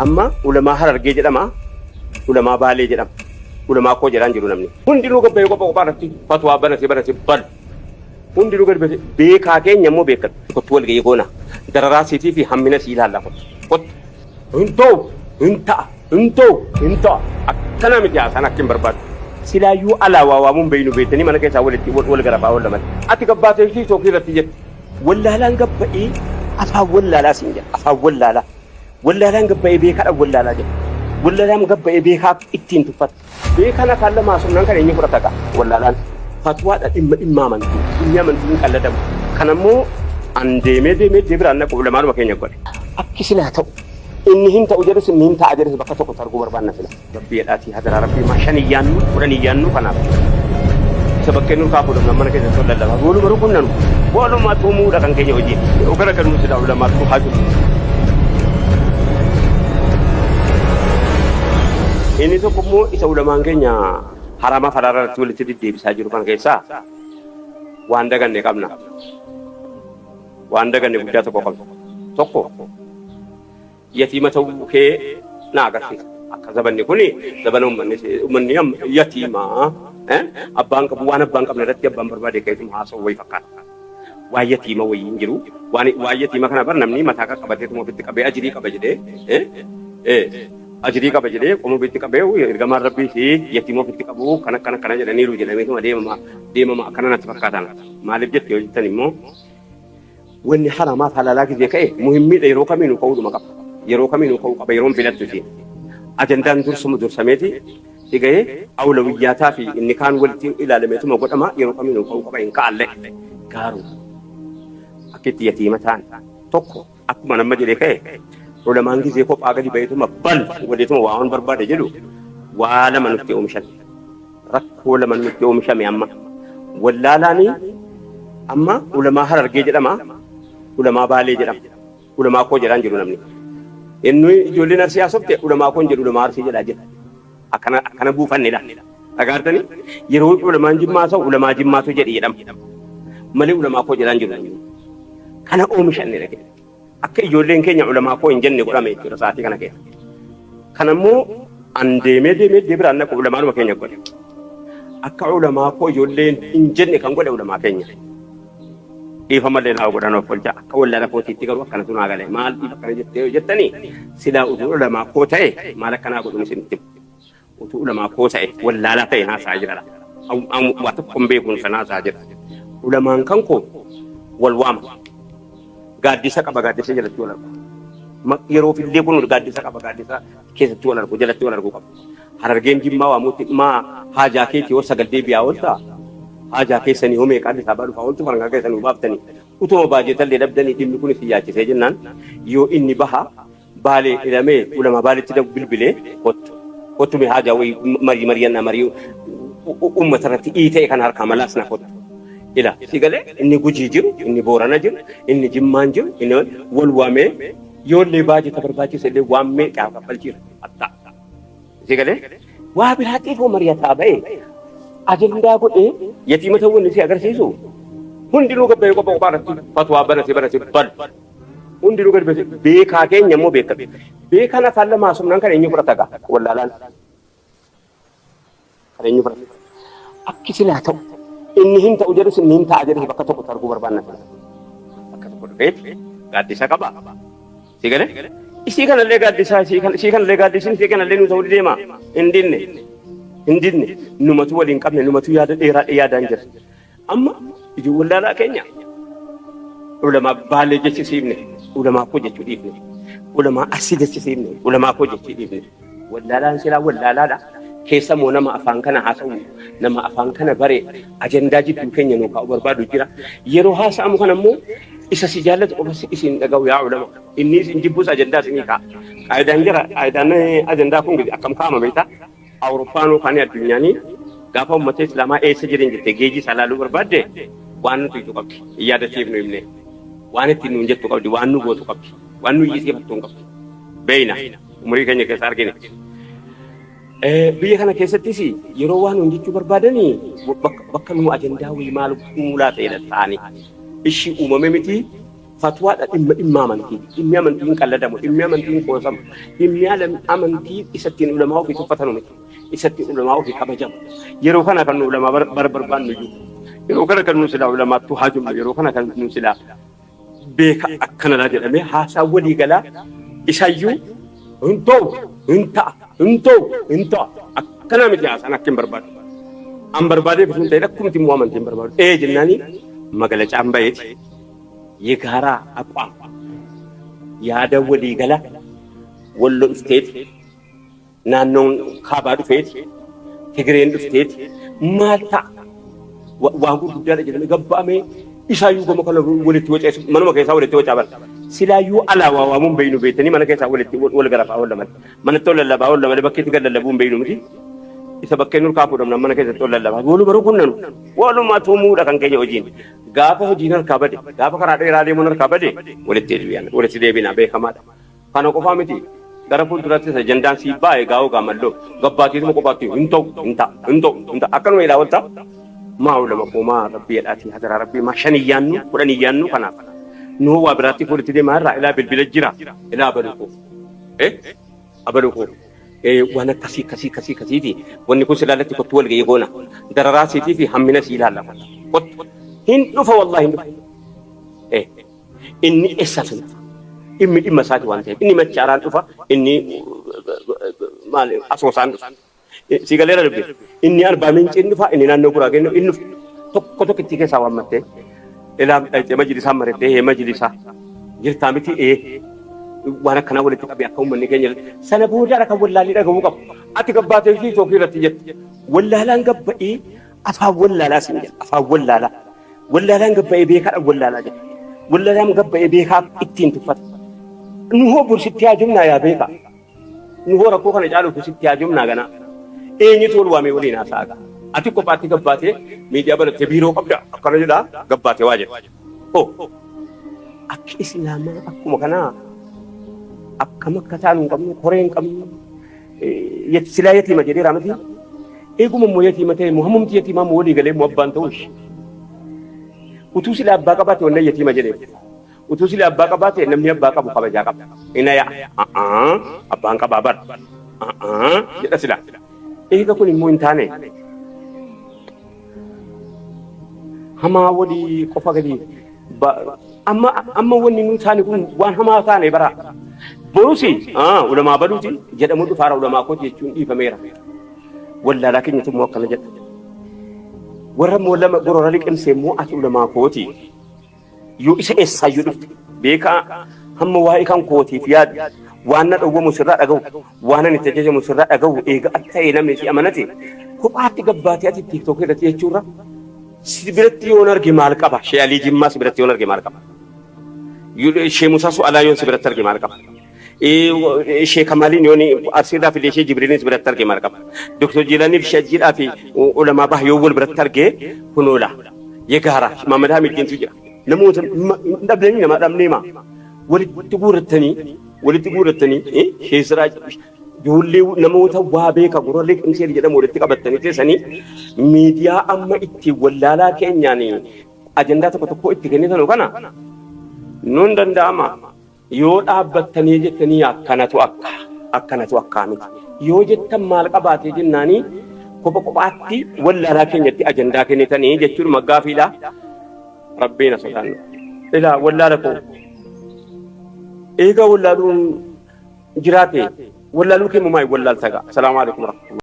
amma ulamaa harargee jedhama ulamaa baalee jedhama ulamaa koo jedhaan jiru namni hundinuu gabbayee kophaa kophaatti fatwaa banate bal hundinuu gabbayee beekaa keenya immoo beekan kottu wal ga'ii goona dararaa siitii fi hammina sii ilaalla kottu hinta'a akkana miti haasaan akkin barbaadu silaayyuu alaawaa waamuun beeynu beektanii mana keessaa walitti wal garafaa wal laman ati gabbaatee fi tookii irratti jette wallaalaan gabba'ee afaan wallaalaa siin jedha afaan wallaalaan gabba'ee beekaadha wallaalaa jedha wallaalaan gabba'ee beekaa ittiin tuffata beekana kan lamaa sumnaan kan eenyu fudhata qaba wallaalaan fatwaadha dhimma amantii dhimmi amantii hin qalladamu kanammoo an deemee biraan naqu lamaanuma keenya godhe akki silaa ta'u inni hin ta'u jedhus inni hin ta'a jedhus bakka tokko arguu barbaanna fila gabbeedhaatii hadaraa rabbii maashan iyyaannu kudhan iyyaannu kanaaf isa bakkeen nurkaa fuudhamna mana keessa tol lallaba gooluma rukunnanu walumaa tuumuudha kan keenya hojii gara gaduu silaa ulamaa tuu haa jiru inni tokko immoo isa ulamaan keenya haramaa faraara irratti walitti deddeebisaa jiru kan keessaa waan daganne qabna waan daganne guddaa tokko qabna tokko yatiima ta'uu kee na agarsiisa akka zabanni kuni zabana uummanni yatiimaa abbaan qabu waan abbaan qabne irratti abbaan barbaade keessumaa haasa'u wayii fakkaata waa yatiima wayii hin jiru waa yatiima kana bar namni mataa qabateetuma ofitti qabee ajirii qaba jedhee qomoo ofitti qabee ergamaan rabbii fi yatiima ofitti qabu kana jedhaniiru jedhameetuma deemama akkana natti fakkaatan maaliif jette yoo jettan immoo wanni haramaa halaalaa gizee ka'e muhimmiidha yeroo kamiinuu ka'uudhuma qaba yeroo kamiinuu ka'uu qaba yeroon filattu fi ajandaan dursameeti dhiga'ee awlawiyyaataa fi inni kaan walitti ilaalameetuma godhama yeroo kamiinuu ka'uu qaba hin ka'alle gaaru akkitti yatiima ta'an tokko akkuma nama jedhee ka'e ulamaan gizee kophaa gadi bayeetuma bal waliituma waan barbaade jedhu waa lama nutti oomishan rakkoo lama nutti oomishame amma wallaalaanii amma ulamaa harargee jedhama ulamaa baalee jedhama ulamaa koo jedhaan jiru namni inni ijoolleen arsii haasofte ulamaa koon jedhu ulamaa arsii jedhaa jira akkana buufannedha dhagaartanii yeroo ulamaan jimmaa ta'u ulamaa jimmaatu jedhi jedhama malee ulamaa koo jedhaan jiru kana oomishannedha akka ijoolleen keenya ulamaa koo hin jenne godhame jechuudha sa'aatii kana keessa kanammoo an deemee biraan naqu ulamaanuma keenya godhe akka ulamaa koo ijoolleen hin jenne kan godhe ulamaa keenya dhiifa malee naa godhan of olcha akka wallaala kootiitti garuu akkanatu naa galee maal dhiifa akkana jettanii silaa utuu ulamaa koo ta'e maal akkanaa godhuun isinitti utuu ulamaa koo ta'e wallaalaa ta'e naasaa jira waa tokko hin beekuun sanaasaa jira ulamaan kan koo wal waama gaaddisa qaba gaaddisa jalatti wal argu yeroo fillee kun gaaddisa qaba gaaddisa keessatti wal argu jalatti wal argu qaba harargeen jimmaa waamutti haajaa keetii yoo sagaldee biyaa ooltaa haajaa keessanii homee qaaddi isaa baadhuufaa ooltu farangaa keessanii baaftanii utuma baajetallee dhabdanii dhimmi kun itti yaachisee jennaan yoo inni baha baalee hidhamee ulama baaletti dabu bilbilee kottume haajaa wayii mari'annaa marii uummata irratti dhiitee kan harkaa malaas na kottu ila sigalee inni gujii jiru inni boorana jiru inni jimmaan jiru inni wal waamee yoollee baajeta barbaachise illee waammee qaafa falchiira attaa sigalee waa biraatiif mari'ataa ba'ee ajandaa godhee yatiima ta'uu inni si agarsiisu hundinuu gabbayee kophaa kophaatti fatwaa banate bal hundinuu gadi beekaa keenya immoo beekame beekan afaan lamaa sumnaan kan eenyu fudhata gaa wallaalaan kan eenyu fudhata akki silaa ta'u inni hin ta'u jedhus inni hin ta'a jedhus bakka tokko arguu barbaanna bakka tokko dhufeet gaaddisa qaba sigalee isii kanallee gaaddisaa isii kanallee gaaddisiin isii kanallee nu ta'uu deema hin dinne numatu waliin qabne numatu yaada dheeraa yaadaan jira amma ijoo wallaalaa keenya ulamaa baalee jechisiifne ulamaa koo jechuu dhiifne ulamaa arsii jechisiifne ulamaa koo jechuu dhiifne wallaalaan silaa wallaalaadha keessa moo nama afaan kana haasa'u nama afaan kana bare ajandaa jidduu keenya nuu kaa'u barbaadu jira yeroo haasa'amu kana immoo isa si jaallatu qofas isin dhaga'u yaa ulama inni isin jibbus ajandaa isinii kaa'a qaayidaan jira qaayidaan ajandaa kun akkam kaa'ama beektaa awurooppaanoo kan addunyaanii gaafa uummata islaamaa eessa jiran jettee geejii salaaluu barbaadde waan nuti itti qabdi yaadachiif nu himne waan itti nuun jettu qabdi waan nu gootu qabdi waan nu yisiifattu hin qabdi beeyna umurii keenya keessa argine biyya kana keessattis yeroo waan hojjechuu barbaadanii bakka nu ajandaa wayii maal muulaa ta'edha ta'anii ishii uumame miti فتوى إما منتي إما منتي كلا دمو إما منتي كوسام إما لم أمنتي إستين علماء في تفتنوا إستين علماء في كبجام يروحنا كانوا علماء بربان نجوا يروحنا كانوا سلا علماء تهاجم يروحنا كانوا سلا بيك أكنا لا جل حاسا ولي قلا إسايو انتو أكنا متجاس أنا كم برباد أم بربادي بسون تيرك كم تيمو أمن تيم برباد جناني مقالة أم بيت يكهرا أقوام يادا ولي قلا ولو استيت نانون خابادو فيت تجرين استيت مالتا وانقول تجارة جل قبامي إسايو كم كلا ولي توجه منو ما كيسا ولي توجه أبد سلايو على وامون بينو بيتني من كيسا ولي غرفة أول من تولى اللبا أول من بكيت قال اللبون بينو مدي إذا بكينو كابو من كيسا تولى اللبا بقولوا بروكنا ولو ما تومو لكن كي يوجين غابه جينر كابدي غابه كرادي رادي منر كابدي ولي تيجيان ولي تيجينا بيخمات كانوا كفامتي غرفة دراسة جندان سيبا غاو كاملو غباتي مو كباتي انت أكنو إلى ولتا ما هو لما كوما ربي الآتي هذا ربي ما شنيانو ولنيانو كنا نو وابراتي فولتي دي مارا إلى بالبلجرا إلى أبلوكو أبلوكو وانا كسي دي ونكون سلالتي كتول جيجونا دراسي في همنا سيلالا هن نفا والله نفا إني إساسن إما ساتي وانتهي إني مجاران نفا إني مال أسوسان سيغاليرا ربي إني أربع من جن نفا إني نانو كراغينو إنو توكو كتيكي ساوام متى إلى مجلسا مرتة مجلسا جرتامتي وانا كنا ولتي أبي أكون من نيجي سنة بوجا ركب ولا لي ركب وقف أتكبّات يجي توكي رتيجت ولا لا نقب أفا ولا لا سنجل أفا ولا لا نقب بيكا ولا لا جت ولا لا نقب بيكا إتين تفت نهو برشتيا جمنا يا بيكا نهو ركوكا نجعله برشتيا جمنا جنا نيتول وامي ولينا ساقا أتكبّات ميديا بل تبيرو قبل أكرر جدا قبّات واجب أك إسلاما أكو مكانا أكما كتانو كم كورين كم يتسلا يتيمة جدي رامتي مو يتيمة مهمم يتيمة مولي قلي موبانتوش وتوسي لأبا قباتي ولا يتيمة جدي وتوسي لأبا قباتي نمني أبا قبو قبجا قب إنا يا أبا أنك بابر جدا سلا كوني مو انتاني هما ودي قفا قدي أما وني نتاني كون وان هما تاني برا بروسي علماء بدوتي جد مدو فارا علماء كوتي يجون إيفاميرا ولا لكن يتم وقت لجد ورم ولا ما قرر لك إنسى مو علماء كوتي يو إيش يدفت بيكا هم واي كان كوتي فياد وانا أبو مسرع أجو وانا نتجه مسرع أجو إيجا أتى إلى من أمانتي هو أعطي قباتي أتي تيك توك رتي يجورا سبرتي أونر جمال كبا شيء علي جمّا سبرتي أونر جمال كبا يو شيء مساسو على يون سبرتر جمال كبا شيخ كمالين يوني أرسيدا في ليش جبريل سبرتر جمال كبا دكتور جيلاني في شجيرة في علماء به يوول برتر جه هنولا يكهرا ما مدام الجنس جرا نموت نبلني ما نبلني ما ولد تقول التاني شيء سراج يقولي نموت وابيك أقول لك إنسان جدا مولد تقبلتني تسني ميديا أما إتي ولا لا كين يعني أجندة تكتبوا إتي كني ثانو كنا نون دنداما يود أبتني جتني أكنا تو أكامي يوجد مالك أباتي جناني كوباتي ولا لا كين يتي أجندة كني ثاني جتور مغافيلا ربنا سبحانه إلا ولا لكو إيجا ولا لون جراتي ولا لوكي مماي ولا التقى السلام عليكم ورحمة الله